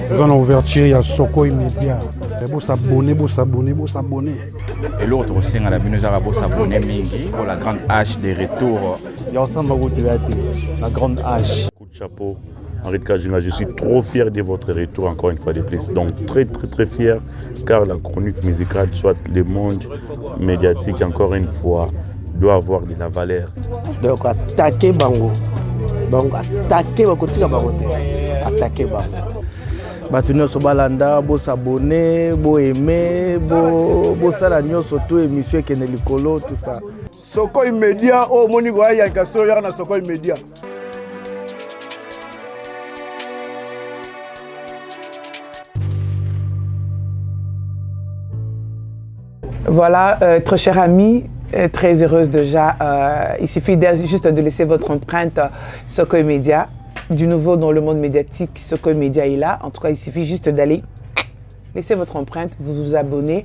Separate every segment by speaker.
Speaker 1: Nous allons ouverture, il y a Soko immédiat. Vous s'abonner, vous s'abonner, vous s'abonner.
Speaker 2: Et l'autre aussi, on a s'abonner pour la grande hache des retours.
Speaker 3: Il y a ensemble la grande hache.
Speaker 4: Coup de chapeau, Henri de Kajinga, je suis trop fier de votre retour encore une fois de plus. Donc très fier car la chronique musicale, soit le monde médiatique encore une fois, doit avoir de la valeur.
Speaker 3: Donc attaquer Bango. Donc attaquer Bango, attaquer Bango. Bato nyonso balanda bo s'abonner, bo aimer, bo sala nyonso to émission ekene likolo tout ça. Soko immédiat o moni ko ya kaso ya na Soko immédiat.
Speaker 5: Voilà, très cher ami, très heureuse déjà. Il suffit juste de laisser votre empreinte Soko Media. Du nouveau dans le monde médiatique, Soko Media est là. En tout cas, il suffit juste d'aller laisser votre empreinte, vous vous abonnez.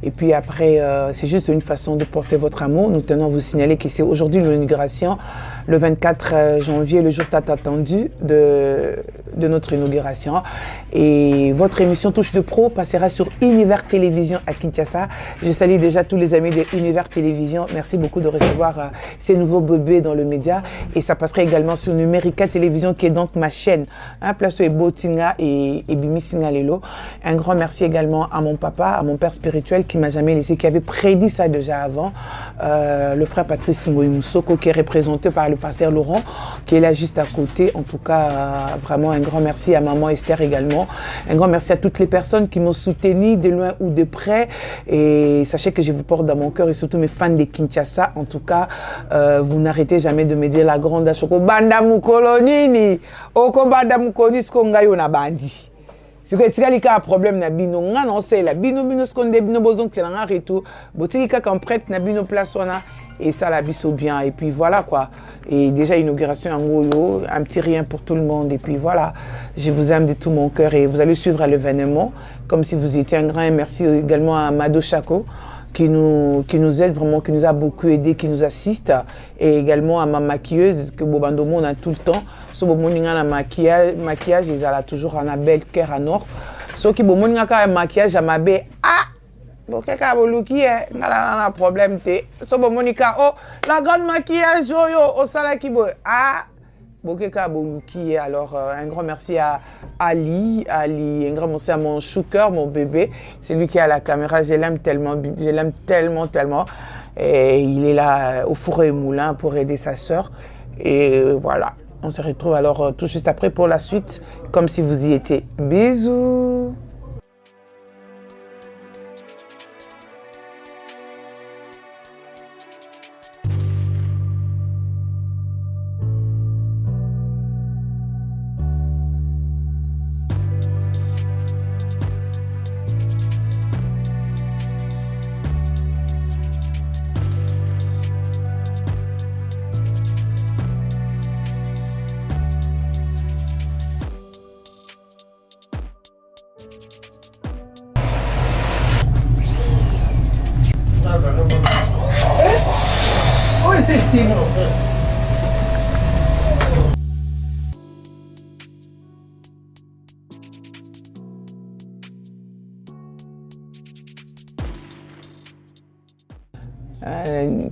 Speaker 5: Et puis après, c'est juste une façon de porter votre amour. Nous tenons à vous signaler que c'est aujourd'hui l'inauguration, le 24 janvier, le jour tant attendu de notre inauguration. Et votre émission Touche de Pro passera sur Univers Télévision à Kinshasa. Je salue déjà tous les amis de Univers Télévision. Merci beaucoup de recevoir ces nouveaux bébés dans le média. Et ça passera également sur Numérica Télévision, qui est donc ma chaîne. Place et Botinga et Bimi Singalelo. Un grand merci également à mon papa, à mon père spirituel, qui m'a jamais laissé, qui avait prédit ça déjà avant, le frère Patrice Moussoko, qui est représenté par le pasteur Laurent, qui est là juste à côté. En tout cas, vraiment un grand merci à maman Esther également. Un grand merci à toutes les personnes qui m'ont soutenu de loin ou de près. Et sachez que je vous porte dans mon cœur, et surtout mes fans de Kinshasa. En tout cas, vous n'arrêtez jamais de me dire la grande Achoko Banda Mukolonini, Oko Banda Mukonis Kongayo na bandi. Si vous avez un problème, vous avez la bino ce qu'on a besoin de un retour. Vous avez un prêtre, na bino place et ça la biso bien. Et puis voilà quoi. Et déjà inauguration en Ngolo, un petit rien pour tout le monde. Et puis voilà, je vous aime de tout mon cœur et vous allez suivre l'événement comme si vous étiez un grand merci également à Mado Chako, qui nous aide vraiment, qui nous a beaucoup aidé, qui nous assiste, et également à ma maquilleuse que Bobandomo on a tout le temps. So bomoninga na maquillage, ils ont toujours un bel cœur en or. So qui bomoninga ka maquillage à ma bé bon kaka boluki ngala na problème te. So bomonika la grande maquillage yo au sala ki bo Bokeka Boluki. Alors, un grand merci à Ali, un grand merci à mon choucœur, mon bébé. C'est lui qui est à la caméra. Je l'aime tellement. Et il est là au four et moulin pour aider sa sœur. Et voilà, on se retrouve alors tout juste après pour la suite, comme si vous y étiez. Bisous.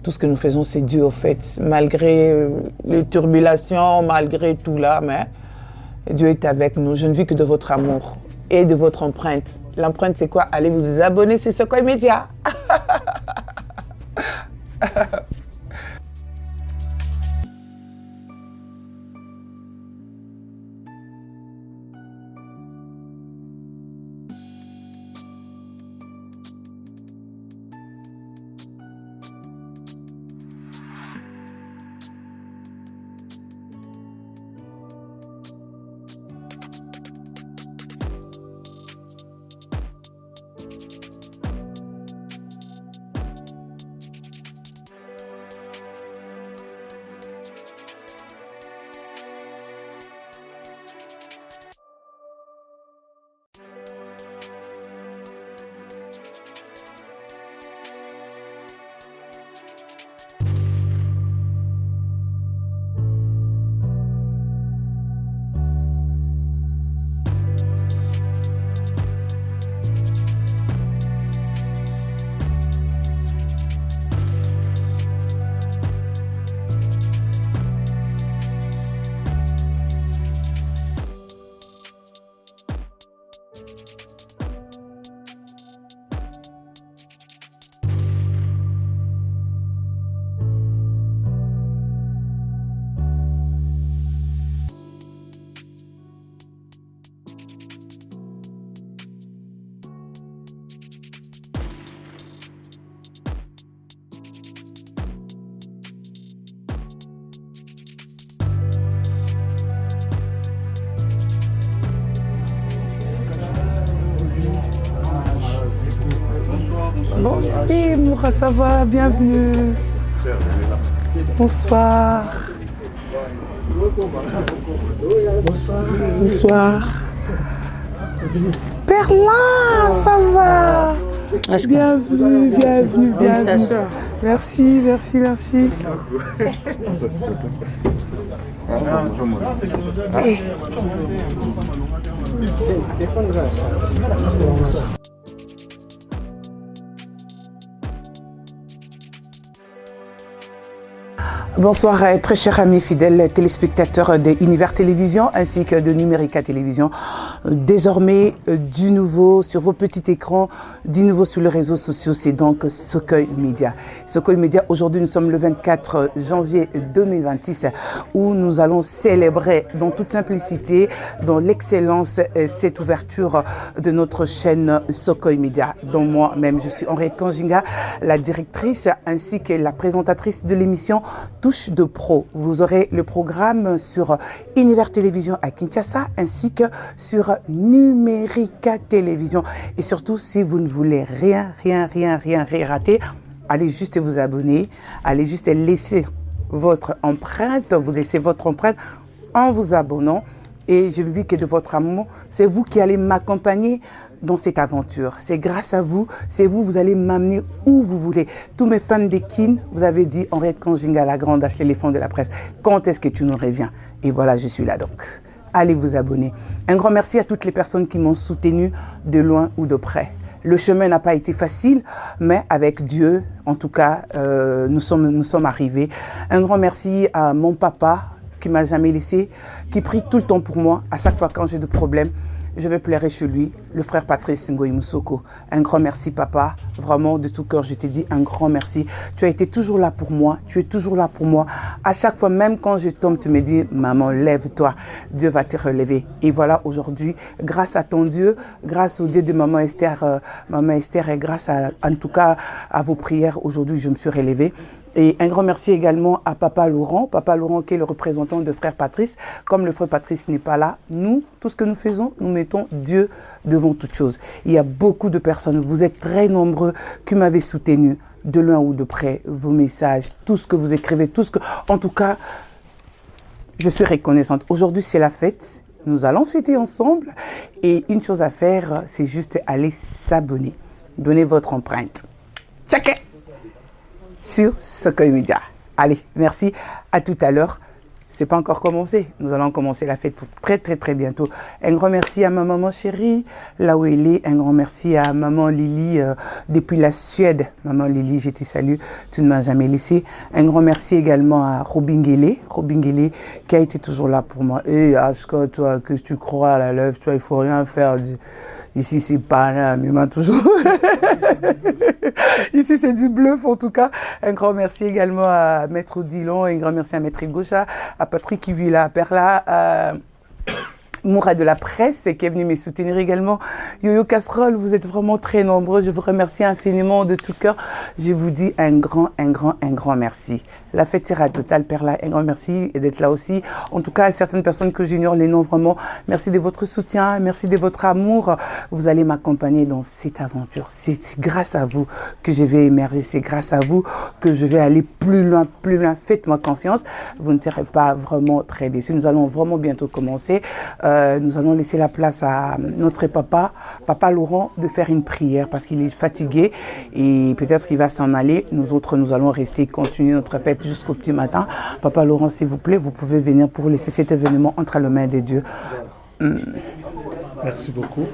Speaker 5: Tout ce que nous faisons, c'est dû au fait, malgré les turbilations, malgré tout là, mais Dieu est avec nous. Je ne vis que de votre amour et de votre empreinte. L'empreinte, c'est quoi? Allez vous abonner, c'est Soko Media. Bon, oui, Moura, ça va, bienvenue. Bonsoir. Bonsoir. Perla, ça va. Bienvenue, bienvenue, bienvenue. Merci, merci, merci. Bonsoir, très chers amis fidèles téléspectateurs de Univers Télévision ainsi que de Numérica Télévision. Désormais, du nouveau sur vos petits écrans, du nouveau sur les réseaux sociaux, c'est donc Sokoy Média. Sokoy Média, aujourd'hui nous sommes le 24 janvier 2026 où nous allons célébrer dans toute simplicité, dans l'excellence, cette ouverture de notre chaîne Sokoy Média, dont moi-même je suis Henriette Kanjinga, la directrice ainsi que la présentatrice de l'émission Touche de Pro. Vous aurez le programme sur Univers Télévision à Kinshasa ainsi que sur Numérica Télévision. Et surtout, si vous ne voulez rien rater, allez juste vous abonner, allez juste laisser votre empreinte, vous laissez votre empreinte en vous abonnant. Et je vis que de votre amour, c'est vous qui allez m'accompagner dans cette aventure. C'est grâce à vous, c'est vous, vous allez m'amener où vous voulez. Tous mes fans de Kin, vous avez dit Henriette Kanjinga, la grande H, l'éléphant de la presse. Quand est-ce que tu nous reviens? Et voilà, je suis là donc. Allez vous abonner. Un grand merci à toutes les personnes qui m'ont soutenu de loin ou de près. Le chemin n'a pas été facile, mais avec Dieu, en tout cas, nous sommes arrivés. Un grand merci à mon papa, qui m'a jamais laissé, qui prie tout le temps pour moi. À chaque fois quand j'ai des problèmes, je vais pleurer chez lui, le frère Patrice Ngoï Moussoko. Un grand merci papa, vraiment de tout cœur, je t'ai dit un grand merci. Tu as été toujours là pour moi, tu es toujours là pour moi. À chaque fois, même quand je tombe, tu me dis, maman, lève-toi, Dieu va te relever. Et voilà, aujourd'hui, grâce à ton Dieu, grâce au Dieu de maman Esther, et grâce à, en tout cas à vos prières, aujourd'hui, je me suis relevée. Et un grand merci également à Papa Laurent qui est le représentant de Frère Patrice. Comme le Frère Patrice n'est pas là, nous, tout ce que nous faisons, nous mettons Dieu devant toute chose. Il y a beaucoup de personnes, vous êtes très nombreux qui m'avez soutenu de loin ou de près, vos messages, tout ce que vous écrivez, tout ce que... En tout cas, je suis reconnaissante. Aujourd'hui, c'est la fête. Nous allons fêter ensemble. Et une chose à faire, c'est juste aller s'abonner. Donnez votre empreinte. Tchaké! Sur Sokoy Média. Allez, merci. À tout à l'heure. C'est pas encore commencé. Nous allons commencer la fête pour très bientôt. Un grand merci à ma maman chérie, là où elle est. Un grand merci à maman Lily depuis la Suède. Maman Lily, je te salue. Tu ne m'as jamais laissé. Un grand merci également à Robin Guélé qui a été toujours là pour moi. Et Ashka, toi, que tu crois à la lèvre, toi, il faut rien faire. Ici, c'est pas là, mais moi toujours. Ici, c'est du bluff, en tout cas. Un grand merci également à Maître Odilon, un grand merci à Maître Gaucha, à Patrick qui vit là, à Perla, à Moura de la presse qui est venu me soutenir également. Yo-Yo Casserole, vous êtes vraiment très nombreux. Je vous remercie infiniment de tout cœur. Je vous dis un grand merci. La fête sera totale, Perla. Un grand merci d'être là aussi. En tout cas, à certaines personnes que j'ignore les noms, vraiment, merci de votre soutien, merci de votre amour. Vous allez m'accompagner dans cette aventure. C'est grâce à vous que je vais émerger. C'est grâce à vous que je vais aller plus loin. Faites-moi confiance. Vous ne serez pas vraiment très déçus. Nous allons vraiment bientôt commencer. Nous allons laisser la place à notre papa Laurent, de faire une prière parce qu'il est fatigué et peut-être qu'il va s'en aller. Nous autres, nous allons rester, continuer notre fête jusqu'au petit matin. Papa Laurent, s'il vous plaît, vous pouvez venir pour laisser cet événement entre les mains de Dieu.
Speaker 6: Merci beaucoup.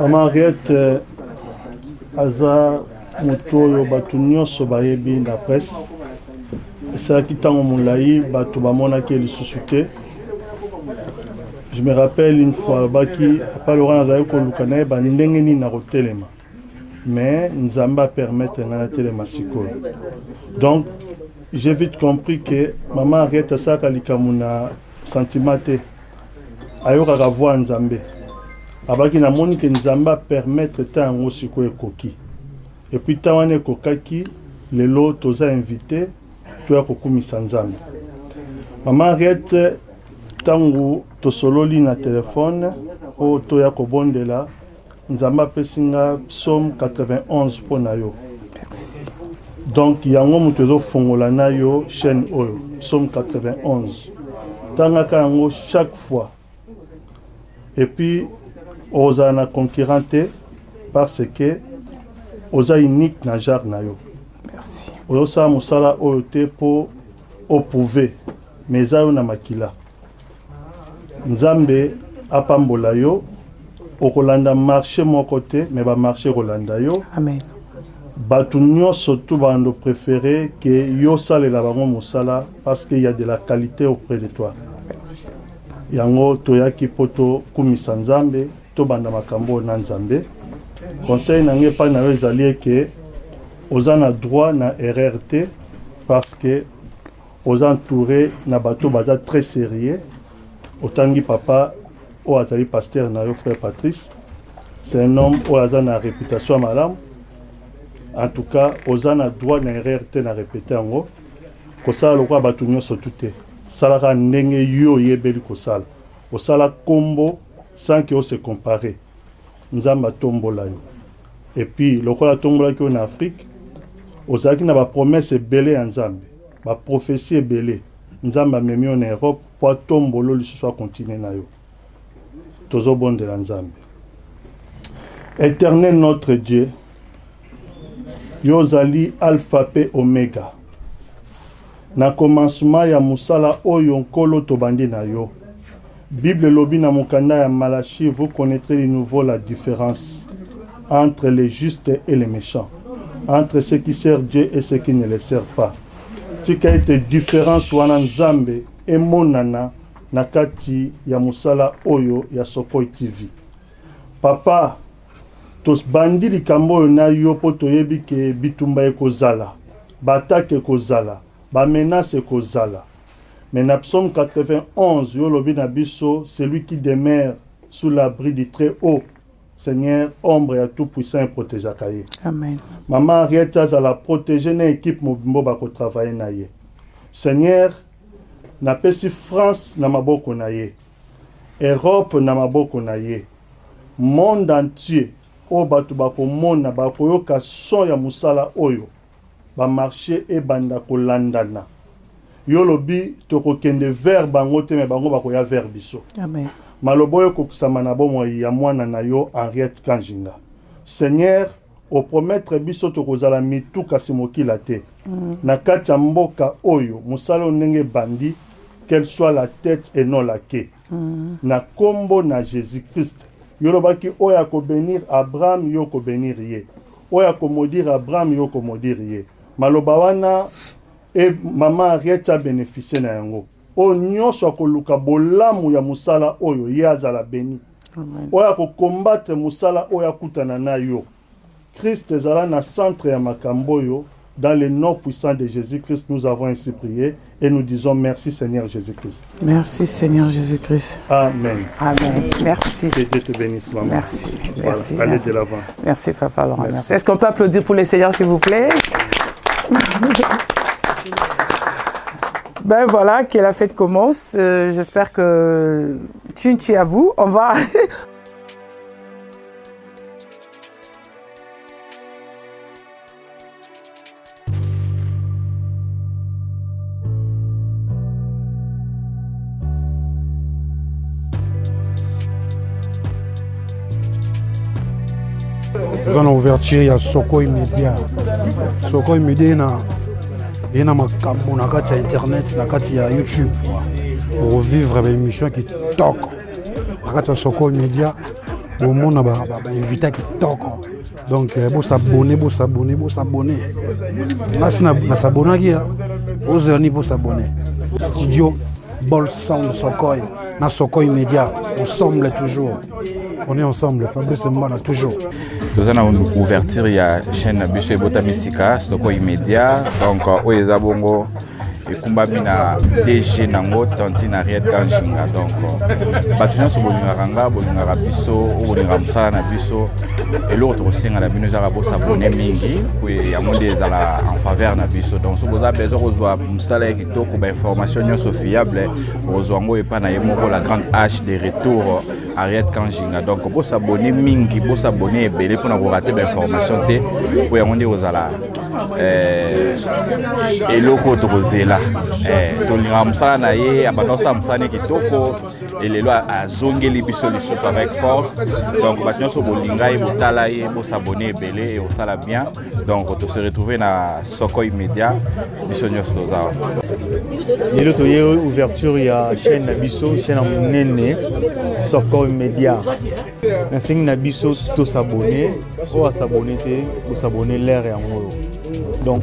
Speaker 6: Maman Henriette, aza moto batu nyonso bayebi na presse. Esalaki ntango molai bato bamonaki lisusu te. Je me rappelle une fois, Baki, Papa Laurent Azayoko Lukanae, Bandengeni Narotelema. Mais Nzamba permettre de telema siko. Donc, j'ai vite compris que maman arrête ça quand il sentiment ayoka voir Nzambe. Abaki na moni que Nzamba permettre tango siko ekoki. Et puis tawane kokaki lelo toza invité toi kokumisa Nzambe. Maman arrête tango to sololi na téléphone o to ya kobondela Nzamba pesinga psaume 91 pour na yo.
Speaker 5: Merci.
Speaker 6: Donc yango mutezo fongola na yo chaîne oyo psaume 91. Tanga kango chaque fois. Et puis oza na concurrente parce que oza unique na jar na yo.
Speaker 5: Merci.
Speaker 6: Oza musala oyo te po opouver mais ayo na makila. Nzambe apambola yo okolanda marché mon côté mais ba marché rolanda yo.
Speaker 5: Amen.
Speaker 6: Batu nyonso tu bando préféré que yo salela bango musala parce qu'il y a de la qualité auprès de toi.
Speaker 5: Merci.
Speaker 6: Yango toyaki poto kumisa Nzambe to banda makambo na Nzambe. Conseil nange pa na ezali que oza na droit na RRT parce que aux entourés na bateau baza très sérieux. Otangi papa o azali pasteur na yo frère Patrice. C'est un homme o a na réputation madame. En tout cas, aux a droit na RRT na répéter ngo. Ko sala lokwa batu nyonso tuté. Sala ka ndenge yo yebeli ko sala. O sala kombo sans que o se comparer. Nzamba tombola yo. Et puis lokwa tombola ki en Afrique, ozaki na ba promesse belé en Nzambe. Ba prophétie belé. Nzamba memi en Europe pour tombolo li soit continuer na yo. Tozo bon de la Nzambe. Éternel notre Dieu, Yozali Alpha P Omega. Na commencement ya musala oyo nkolo tobandi na yo. Bible lobi na mukanda ya Malachi, vous connaîtrez de nouveau la différence entre les justes et les méchants, entre ceux qui servent Dieu et ceux qui ne le servent pas. Tika ete différence wana Nzambe emonana nakati ya musala oyo ya Sokoi TV. Papa, tos bandi likambo oyo na yo po toyebi ke bitumba ekozala, batake ekozala, ba menace ekozala. Mais na psaume 91 yo lobi na biso, celui qui demeure sous l'abri du très haut, Seigneur, ombre à tout puissant et protège à Kaye.
Speaker 5: Amen.
Speaker 6: Maman Ariette a la protéger na équipe mobimbo bako travailler na ye. Seigneur, na pesi France na maboko na ye. Europe na maboko na ye. Monde entier o batu bako mona bako yoka son ya musala oyo. Ba marché e banda ko landana. Yo lobi toko kende vers bango te me bango bako ya vers biso.
Speaker 5: Amen.
Speaker 6: Maloboyo kokusama na bomo ya mwana na yo Henriette Kanjinga. Seigneur, o promettre biso tokozala mituka simokila te. Na kati ya mboka oyo musala ndenge bandi, qu'elle soit la tête et non la queue. Na kombo na Jésus-Christ. Yolobaki oya ko bénir Abraham yo ko bénir ye. Oya ko maudire Abraham yo ko maudire ye. Maloba wana e mama Henriette a bénéficié na yango. O nyonso akoluka bolamu ya musala oyo ye azala béni. Oya ko combattre musala oya kutana na yo. Christ ezala na centre ya makambo yo. Dans le nom puissant de Jésus-Christ, nous avons ainsi prié et nous disons merci Seigneur Jésus-Christ.
Speaker 5: Merci Seigneur Jésus-Christ.
Speaker 6: Amen.
Speaker 5: Amen. Merci.
Speaker 6: Que Dieu te bénisse, maman.
Speaker 5: Merci.
Speaker 6: Voilà.
Speaker 5: Merci.
Speaker 6: Allez
Speaker 5: Merci.
Speaker 6: de l'avant.
Speaker 5: Merci Papa Laurent.
Speaker 6: Merci.
Speaker 5: Merci. Est-ce qu'on peut applaudir pour les seigneurs s'il vous plaît? Ben voilà, que la fête commence. J'espère que Chinchi à vous. On va...
Speaker 1: Nous allons ouverture, il y a Sokoi Media. Sokoi Media, il y a makambo na kati ya internet, na kati ya YouTube. Pour vivre une émission qui toque. Na kati ya Sokoi Media, au monde ba invité qui toque. Donc vous s'abonner, vous s'abonner, vous s'abonner. Là si na s'abonner qui, vous allez vous s'abonner. Studio Ball Sound Sokoi. na Soko Immédiat, ensemble toujours. On est ensemble, Fabrice Mbala toujours.
Speaker 2: Nous avons une ouverture, il y a chaîne Biso Ebota Misika, Soko Immédiat, donc Oeza Bongo. Et Kumbamina DG Nango, Tantine Ariette Kanjinga. Donc, Batunia sur Bolinganga, Bolingara Biso, Bolinga Msala na Biso. Et l'autre aussi, on a bien nous avons s'abonner mingi, puis y a mon des en faveur na Biso. Donc, si vous avez besoin de voir Msala qui toque ou information fiable, vous avez pas na yemoko la grande H des retours Ariette Kanjinga. Donc, vous s'abonner mingi, vous s'abonner belé pour vous rater l'information té, puis on dit aux ala. Et l'autre autorisé là. Tolinga msala na ye abanosa msane kitoko et les lois a zongeli biso lisusu avec force. Donc maintenant so bolinga et botala ye bo s'abonner belé et au sala bien. Donc on se retrouver na Soko Immédiat biso nyos loza.
Speaker 3: Lelo to ye ouverture ya chaîne na biso chaîne monene Soko Immédiat. Na singi na biso to s'abonner o s'abonner te bo s'abonner l'air ya ngolo. Donc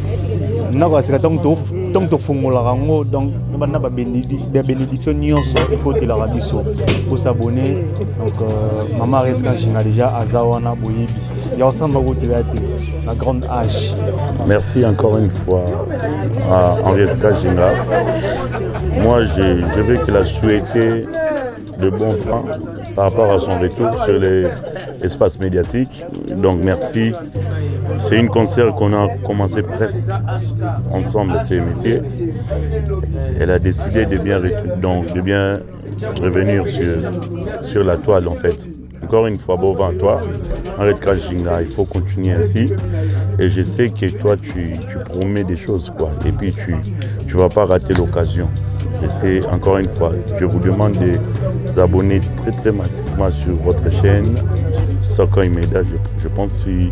Speaker 3: nako sika tant to fungola rango donc bana ba bénédiction nyonso côté la biso pour s'abonner. Donc maman Ariette Kanjinga déjà azawana boyibi ya ensemble côté la grande H.
Speaker 4: Merci encore une fois à Ariette Kanjinga. Moi je veux qu'il a souhaité de bons vents par rapport à son retour sur l'espace médiatique. Donc merci. C'est une concert qu'on a commencé presque ensemble, ces métiers. Elle a décidé de bien revenir sur la toile en fait. Encore une fois, bon vent à toi, Ariette Kanjinga, il faut continuer ainsi. Et je sais que toi, tu promets des choses, quoi. Et puis, tu vas pas rater l'occasion. Et c'est encore une fois, je vous demande de vous abonner très très massivement sur votre chaîne, Soko Immédiat. Je pense si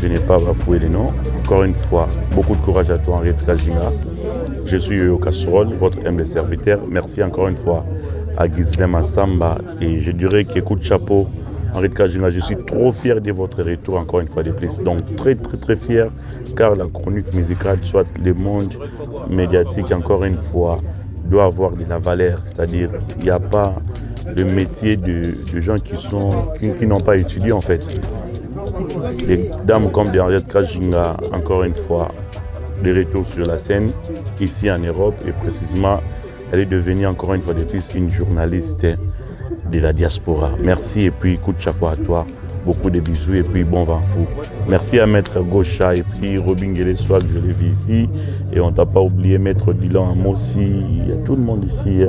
Speaker 4: je n'ai pas bafoué les noms. Encore une fois, beaucoup de courage à toi, Ariette Kanjinga. Je suis Yoyo Casserole, votre humble serviteur. Merci encore une fois à Ghislain Massamba. Et je dirais qu'écoute chapeau, Ariette Kanjinga, je suis trop fier de votre retour encore une fois de plus. Donc très très très fier, car la chronique musicale, soit le monde médiatique, encore une fois, doit avoir de la valeur. C'est-à-dire, il n'y a pas de métier de gens qui n'ont pas étudié en fait. Des dames comme Ariette Kanjinga, encore une fois, de retour sur la scène, ici en Europe, et précisément, elle est devenue encore une fois de plus une journaliste de la diaspora. Merci et puis coup de chapeau à toi. Beaucoup de bisous et puis bon vent fou. Merci à Maître Gaucha et puis Robin Guélé-Sois que je l'ai vu ici. Et on t'a pas oublié Maître Dylan Amossi, il y a tout le monde ici.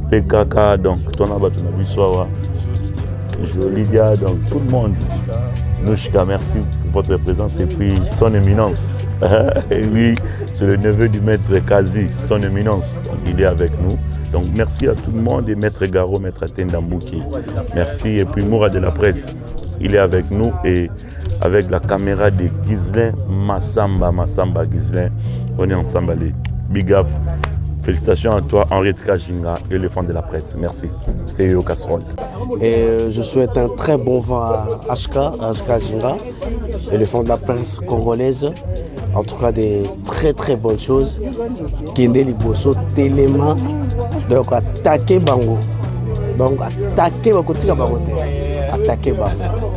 Speaker 4: PKK, donc ton abattu soir. Jolidia, donc tout le monde. Nouchka, merci pour votre présence et puis son éminence. Et oui, c'est le neveu du maître Kazi, son éminence. Donc, il est avec nous. Donc merci à tout le monde et maître Garo, maître Tendambouki. Merci et puis Moura de la presse. Il est avec nous et avec la caméra de Ghislain Massamba Ghislain. On est ensemble, allez. Big up. Félicitations à toi, Ariette Kanjinga, éléphant de la presse. Merci. C'est Yoyo Casserole.
Speaker 3: Et je souhaite un très bon vent à Ariette Kanjinga, éléphant de la presse congolaise. En tout cas, des très très bonnes choses. Kende Liboso, Téléma. Donc, attaquer Bango. Donc, attaquer Bango. Attaquer Bango.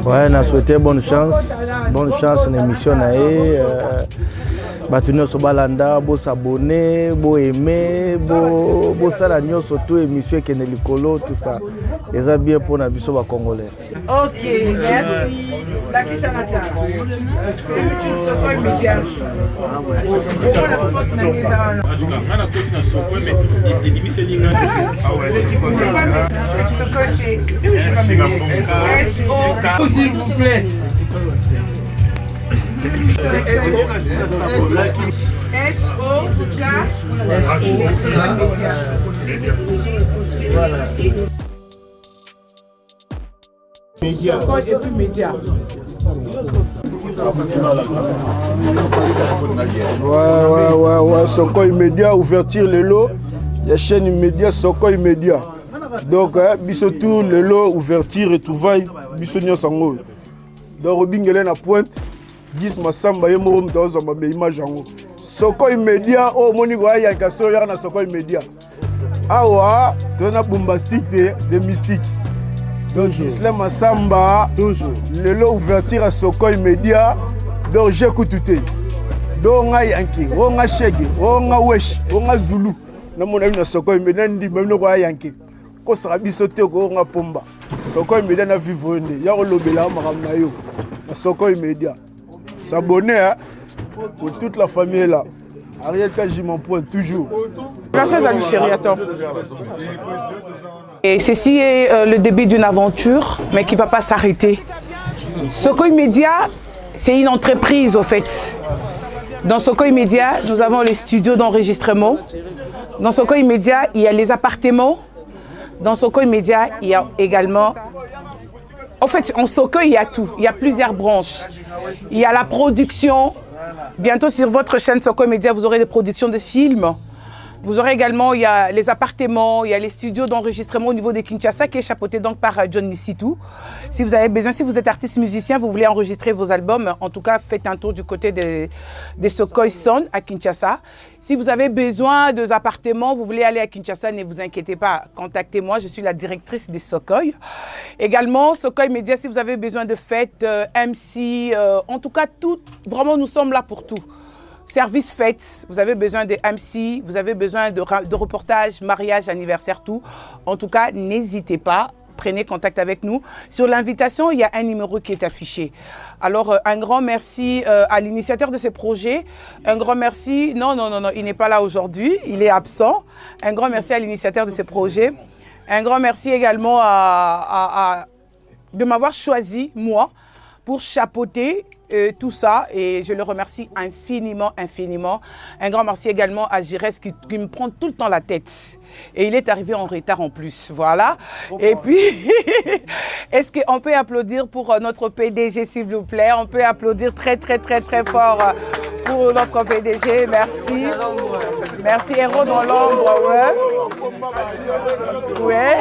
Speaker 3: Ouais, on a souhaité bonne chance à l'émission. Batunia Sobalanda, bo s'abonner, bo aimer, bo sala nyonso tout émission qui est likolo tout ça. Et ça bien pour na biso ba congolais.
Speaker 5: Ok, merci. La qui ça nata. Soko Immédiat.
Speaker 7: S'il vous plaît.
Speaker 5: S-O-K. Sokoi et puis média.
Speaker 8: Ouais, Sokoi Média, ouverture le lot. Il y a chaîne immédiate, Sokoi Média. Donc, biso tout le lot, ouverture et tout va, biso nyo sango. Donc, Robingele na pointe, 10 masamba, yemo mtaoza mabe image yango. Sokoi Média, oh, moni kwa ya kaso ya na Sokoi Média. Awa, tu as bombastique de mystique. Donc, Islam Massamba, toujours. Le lot ouverture à Sokoi Média. Donc, j'écoute tout. Donc, on a Yankee, on a Chege, on a Wesh, on a Zulu. Nous avons Sokoi Média, nous avons Yankee. Quand on a bisoté, on a Pomba. Sokoi Média n'a vu vendre. Il y a le Bela, Maramayo. Sokoi Média. S'abonner pour toute la famille là. Ariel Kaji m'en pointe toujours.
Speaker 5: Merci à lui, chérie, attends. Et ceci est le début d'une aventure, mais qui ne va pas s'arrêter. Sokoi Média, c'est une entreprise au fait. Dans Sokoi Média, nous avons les studios d'enregistrement. Dans Sokoi Média, il y a les appartements. Dans Sokoi Média, il y a également... En fait, en Sokoi, il y a tout. Il y a plusieurs branches. Il y a la production. Bientôt sur votre chaîne Sokoi Média, vous aurez des productions de films. Vous aurez également, il y a les appartements, il y a les studios d'enregistrement au niveau de Kinshasa qui est chapeauté donc par John Nissitou. Si vous avez besoin, si vous êtes artiste musicien, vous voulez enregistrer vos albums, en tout cas, faites un tour du côté de Sokoi Sound à Kinshasa. Si vous avez besoin des appartements, vous voulez aller à Kinshasa, ne vous inquiétez pas, contactez-moi, je suis la directrice de Sokoi. Également, Sokoi Média, si vous avez besoin de fêtes, MC, en tout cas, tout, vraiment, nous sommes là pour tout. Service fêtes, vous avez besoin de MC, vous avez besoin de reportages, mariage, anniversaire, tout. En tout cas, n'hésitez pas, prenez contact avec nous. Sur l'invitation, il y a un numéro qui est affiché. Alors, un grand merci à l'initiateur de ce projet. Un grand merci, non, il n'est pas là aujourd'hui, il est absent. Un grand merci à l'initiateur de ce projet. Un grand merci également de m'avoir choisi, moi, pour chapeauter tout ça, et je le remercie infiniment, infiniment. Un grand merci également à Girès qui me prend tout le temps la tête. Et il est arrivé en retard en plus, voilà. Et puis, est-ce qu'on peut applaudir pour notre PDG, s'il vous plaît? On peut applaudir très, très, très, très fort pour notre PDG, merci. Merci, héros dans l'ombre, ouais.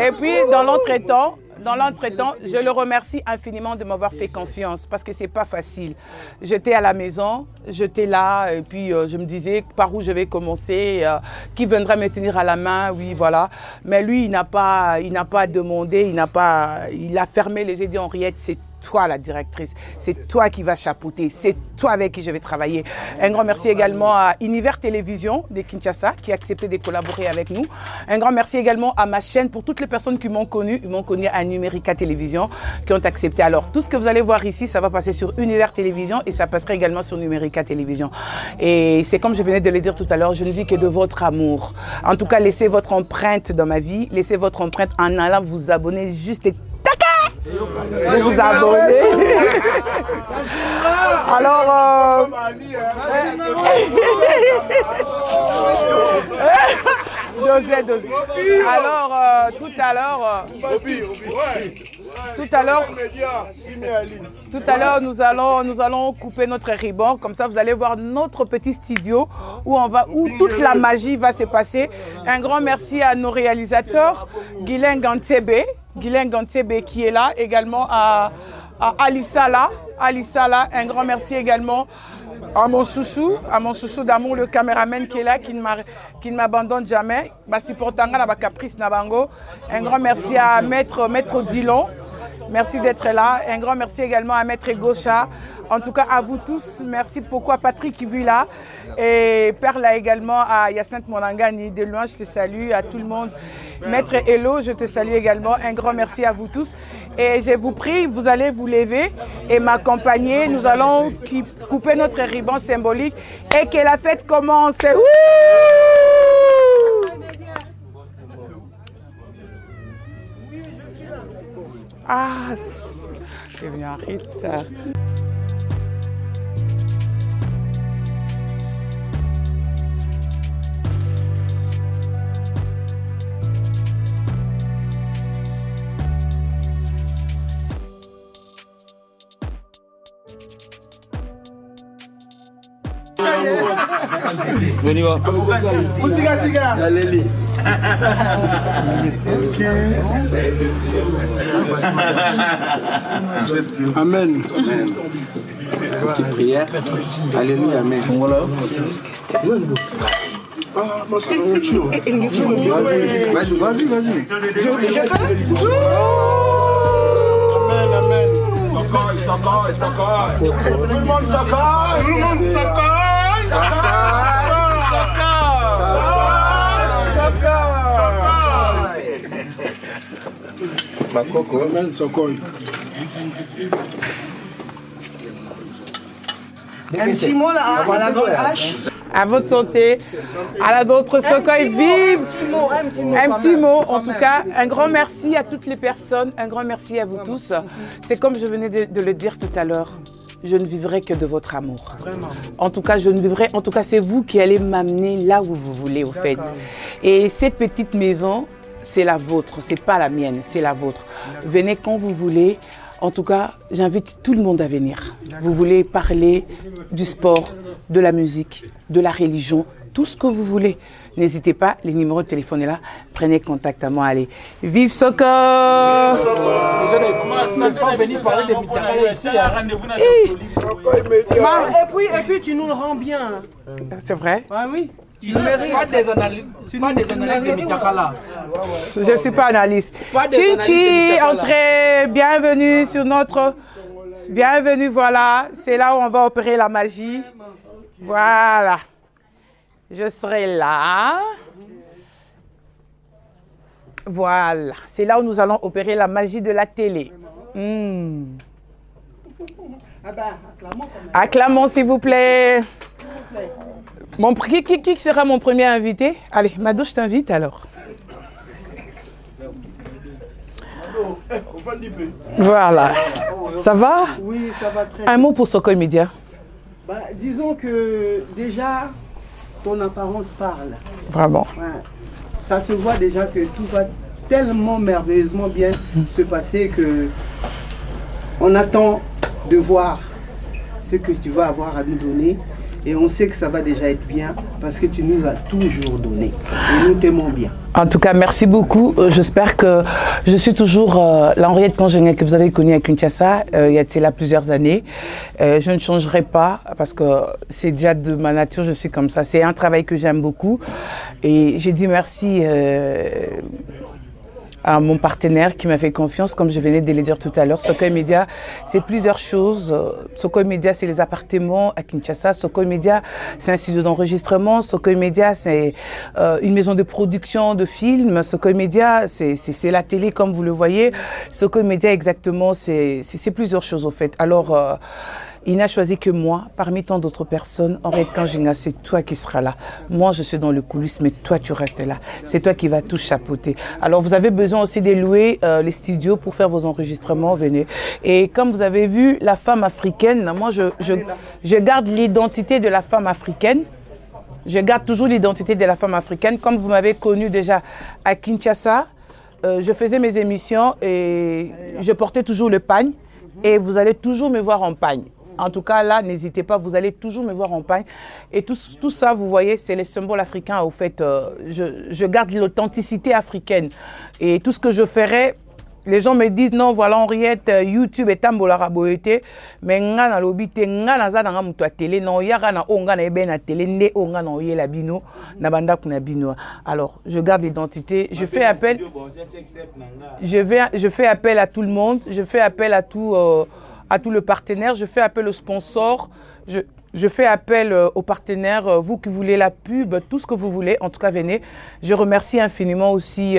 Speaker 5: Et puis, dans l'entretemps, je le remercie infiniment de m'avoir fait confiance parce que c'est pas facile. J'étais à la maison, j'étais là et puis je me disais par où je vais commencer, qui viendra me tenir à la main, oui voilà. Mais lui, il n'a pas demandé, il a fermé les yeux, dit Henriette, c'est toi la directrice, c'est toi qui vas chapeauter, c'est toi avec qui je vais travailler. Un grand merci également à Univers Télévision de Kinshasa qui a accepté de collaborer avec nous. Un grand merci également à ma chaîne pour toutes les personnes qui m'ont connu, à Numérica Télévision, qui ont accepté. Alors tout ce que vous allez voir ici, ça va passer sur Univers Télévision et ça passerait également sur Numérica Télévision. Et c'est comme je venais de le dire tout à l'heure, je ne vis que de votre amour. En tout cas, laissez votre empreinte dans ma vie, laissez votre empreinte en allant vous abonner juste de vous abonner. Alors, alors, tout à l'heure, nous allons couper notre ruban. Comme ça, vous allez voir notre petit studio où toute la magie va se passer. Un grand merci à nos réalisateurs, Guylain Gantebe qui est là, également à Alisala, un grand merci également à mon chouchou d'amour, le caméraman qui est là, qui ne m'abandonne jamais. Un grand merci à Maître Dillon, merci d'être là. Un grand merci également à Maître Gaucha. En tout cas, à vous tous, merci. Pourquoi Patrick qui vit là. Et Perle là également à Yacinthe Monangani. De loin, je te salue, à tout le monde. Maître Hello, je te salue également. Un grand merci à vous tous. Et je vous prie, vous allez vous lever et m'accompagner. Nous allons couper notre ruban symbolique et que la fête commence. Wouh! Ah, c'est venu en retard.
Speaker 3: On y va. Allez.
Speaker 8: Amen.
Speaker 3: Petite prière. Alléluia, amen. Voilà. Vas-y.
Speaker 8: Tout le monde
Speaker 9: Un petit mot là, à la grande hache.
Speaker 5: À votre santé, à la d'autres Sokoy vive. Un petit mot, en tout cas. Un grand merci à toutes les personnes, un grand merci à vous tous. C'est comme je venais de le dire tout à l'heure. Je ne vivrai que de votre amour. Vraiment. En tout cas, c'est vous qui allez m'amener là où vous voulez, au fait. Et cette petite maison, c'est la vôtre, c'est pas la mienne, c'est la vôtre. Venez quand vous voulez. En tout cas, j'invite tout le monde à venir. Vous voulez parler du sport, de la musique, de la religion, tout ce que vous voulez. N'hésitez pas, les numéros de téléphone est là. Prenez contact à moi, allez. Vive Soko!
Speaker 7: Je n'ai même pas venu parler de Mitakala ici, il y a rendez-vous dans
Speaker 9: Et puis tu nous le rends bien.
Speaker 5: C'est vrai?
Speaker 9: Ah oui.
Speaker 7: Pas des analyses de Mitakala.
Speaker 5: Je ne suis pas analyste. Chichi, entrez, bienvenue sur notre... Bienvenue, voilà. C'est là où on va opérer la magie. Voilà. Je serai là. Voilà. C'est là où nous allons opérer la magie de la télé. Acclamons, s'il vous plaît. Qui sera mon premier invité? Allez, Mado, je t'invite alors. Voilà. Ça va?
Speaker 9: Oui, ça va très bien.
Speaker 5: Un mot pour Sokoy Media.
Speaker 9: Disons que déjà, ton apparence parle.
Speaker 5: Vraiment.
Speaker 9: Ouais. Ça se voit déjà que tout va tellement merveilleusement bien se passer que on attend de voir ce que tu vas avoir à nous donner. Et on sait que ça va déjà être bien parce que tu nous as toujours donné. Et nous t'aimons bien.
Speaker 5: En tout cas, merci beaucoup. J'espère que je suis toujours la Henriette Kangenga que vous avez connue à Kinshasa. Il y a été là plusieurs années. Je ne changerai pas parce que c'est déjà de ma nature, je suis comme ça. C'est un travail que j'aime beaucoup. Et j'ai dit merci à mon partenaire qui m'a fait confiance, comme je venais de le dire tout à l'heure. Sokoy Media, c'est plusieurs choses. Sokoy Media, c'est les appartements à Kinshasa. Sokoy Media, c'est un studio d'enregistrement. Sokoy Media, c'est une maison de production de films. Sokoy Media, c'est la télé, comme vous le voyez. Sokoy Media, exactement, c'est plusieurs choses, au fait. Alors, il n'a choisi que moi, parmi tant d'autres personnes. Henriette Kangenga, c'est toi qui seras là. Moi, je suis dans le coulisses, mais toi, tu restes là. C'est toi qui vas tout chapeauter. Alors, vous avez besoin aussi de louer les studios pour faire vos enregistrements. Venez. Et comme vous avez vu, la femme africaine, moi, je garde l'identité de la femme africaine. Je garde toujours l'identité de la femme africaine. Comme vous m'avez connue déjà à Kinshasa, je faisais mes émissions et je portais toujours le pagne. Et vous allez toujours me voir en pagne. En tout cas, là, n'hésitez pas, vous allez toujours me voir en pagne. Et tout ça, vous voyez, c'est les symboles africains. Au fait, je garde l'authenticité africaine. Et tout ce que je ferai, les gens me disent, non, voilà, Henriette, YouTube est un bolarabouete. Mais nga na lobite, nga na za na mutu a télé, non, yaga na onga na ebe na télé, ne onga na oye la bino, na banda kuna bino. Alors, je garde l'identité. Je fais appel. Je fais appel à tout le monde. Je fais appel à tout le partenaire, je fais appel aux sponsors, je fais appel aux partenaires, vous qui voulez la pub, tout ce que vous voulez, en tout cas venez. Je remercie infiniment aussi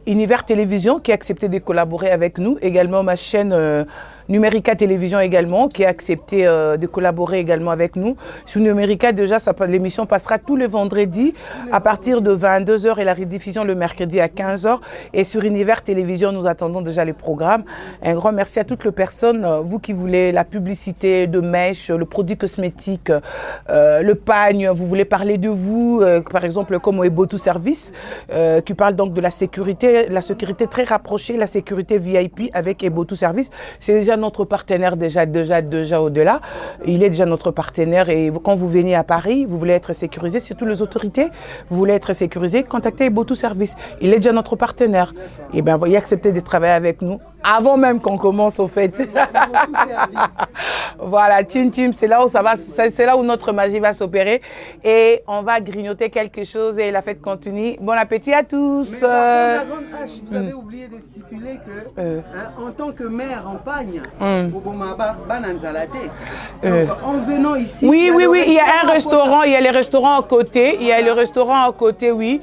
Speaker 5: Univers Télévision qui a accepté de collaborer avec nous, également ma chaîne Numérica Télévision également qui a accepté de collaborer également avec nous. Sur Numérica déjà, l'émission passera tous les vendredis à partir de 22h et la rediffusion le mercredi à 15h. Et sur Univers Télévision, nous attendons déjà les programmes. Un grand merci à toutes les personnes, vous qui voulez la publicité de mèche, le produit cosmétique, le pagne, vous voulez parler de vous, par exemple comme Ebotu Service, qui parle donc de la sécurité très rapprochée, la sécurité VIP avec Ebotu Service. C'est déjà déjà notre partenaire, déjà au-delà. Il est déjà notre partenaire et quand vous venez à Paris, vous voulez être sécurisé, surtout les autorités, vous voulez être sécurisé, contactez Botou Service. Il est déjà notre partenaire. Et bien, veuillez accepter de travailler avec nous avant même qu'on commence au fait. Voilà, Tchim Tchim, c'est là où ça va, c'est là où notre magie va s'opérer et on va grignoter quelque chose et la fête continue. Bon appétit à tous.
Speaker 9: Mais la grande H, vous avez oublié de stipuler que en tant que maire en Pagne, en venant ici.
Speaker 5: Oui, il y a un restaurant, il y a les restaurants à côté, oui,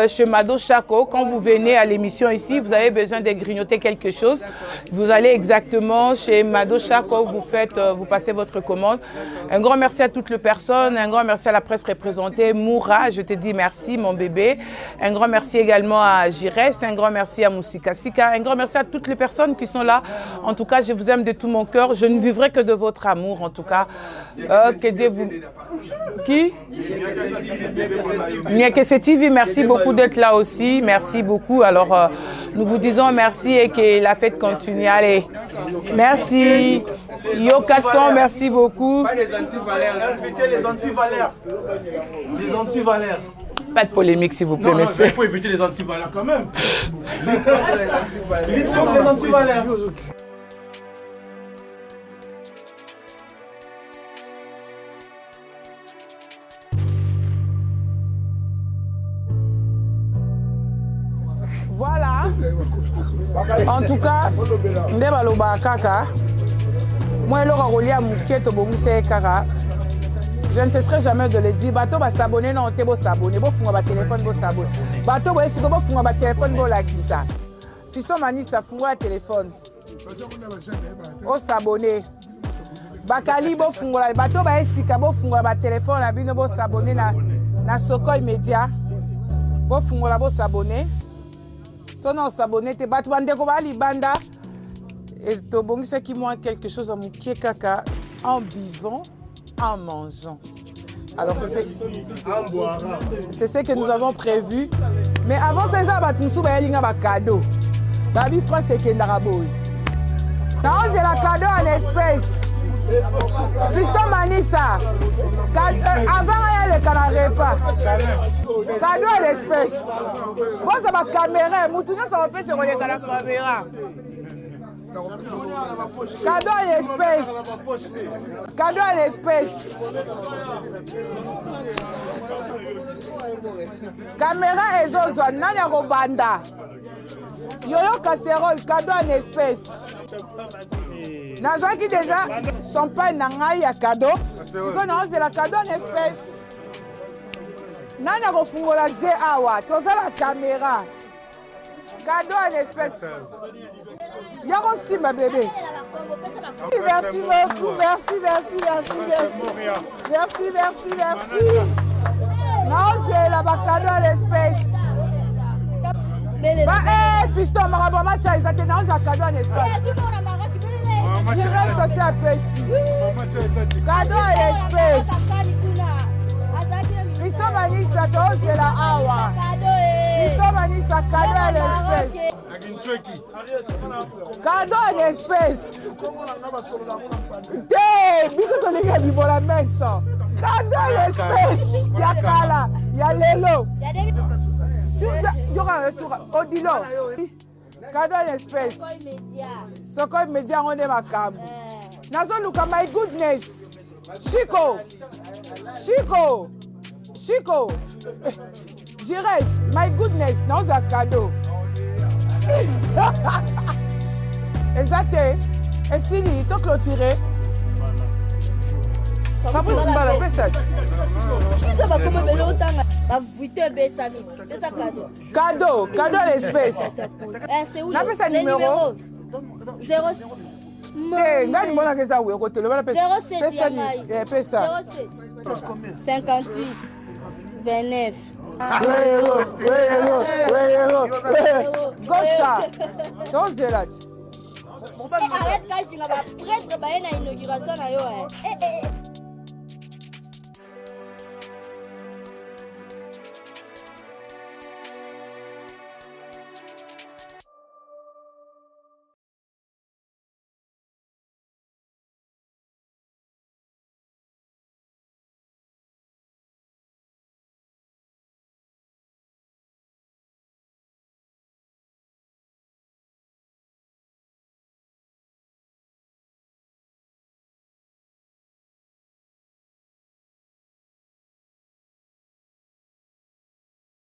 Speaker 5: chez Mado Chaco. Quand vous venez à l'émission ici, vous avez besoin de grignoter quelque chose. Vous allez exactement chez Mado Chaco, vous passez votre commande. Un grand merci à toutes les personnes, un grand merci à la presse représentée. Moura, je te dis merci mon bébé. Un grand merci également à Girès, un grand merci à Moussika Sika, un grand merci à toutes les personnes qui sont là. En tout cas, je vous aime de tout mon cœur. Je ne vivrai que de votre amour, en tout cas. Que Dieu vous... Qui? Niakese TV, merci beaucoup d'être là aussi. Merci beaucoup. Alors, nous vous disons merci et que la fête continue. Allez, merci. Yokasson, merci beaucoup.
Speaker 7: Invitez les anti-valeurs. Les anti-valeurs.
Speaker 5: Pas de polémique, s'il vous plaît,
Speaker 7: non,
Speaker 5: monsieur.
Speaker 7: Il faut éviter les anti-valeurs quand même. Lutte contre les anti-valeurs.
Speaker 5: Voilà. En tout cas, Ndebaloba Kaka. Moi, Laura Rolia Mouketo Bomusé Kaka. Je ne cesserai jamais de le dire. Bato va s'abonner, non, te va s'abonner. Bo funga ba téléphone, bo s'abonner. Bato va essayer, bo funga ba téléphone, bo la kisa. Fiston Mani, ça funga la téléphone. Bo s'abonner. Bakali, bo funga la. Bato va essayer, bo funga ba téléphone, la bino bo s'abonner na Sokoi Media. Bo funga la, bo s'abonner. Sono s'abonner, te bato bande ko ba libanda. Et to bongi c'est qui moi quelque chose à moukier kaka en vivant. En mangeant. Alors c'est ce que nous avons prévu. Mais avant c'est ça, nous avons un cadeau. Babi France c'est Kendaraboy. Non, c'est la cadeau à l'espèce. Fiston Manissa. Avant il y a le canard pas. Cadeau à l'espèce. Bon, ça va caméra. Moutouna ça va pas se relier à la caméra. Cadeau à l'espèce. Cadeau à l'espèce. Caméra et zozo, nana robanda. Yoyo casserole, cadeau à l'espèce. Nazaki déjà, champagne nangai à cadeau. C'est la cadeau à l'espèce. Nana rofungola G-Awa, toza la caméra. Cadeau à l'espèce. Y'a aussi ma bébé. Merci beaucoup, merci. Non, c'est la cadeau à l'espèce. Bah, fiston, marabama, tu as été dans un cadeau à l'espèce. Je reste aussi apprécié. Cadeau à l'espèce. Fiston Vanessa, c'est la awa. Fiston Vanessa, cadeau à l'espèce. Cadeau en espèce. Biso tolinga bibola mesa. Cadeau en espèce. Ya kala, ya lelo. Yoka retour Odilo. Cadeau en espèce. Sokoi Media on est makam. Nazo luka my goodness. Chico. Girès, my goodness, non za cadeau. Exact. Et si il faut clôturer. Pas plus de balles, fais ça.
Speaker 10: Ça va comme un autant. Va vuiter Bessami. C'est ça cadeau.
Speaker 5: Cadeau à l'espèce.
Speaker 10: C'est où?
Speaker 5: On appelle ça numéro
Speaker 10: 0.
Speaker 5: Ngani mbona kesa uyo côté le bala
Speaker 10: 07
Speaker 5: pesa
Speaker 10: 58 29.
Speaker 5: Gaucha. Tozela.
Speaker 10: Arrête quand je vais prêtre ba na inauguration na yo.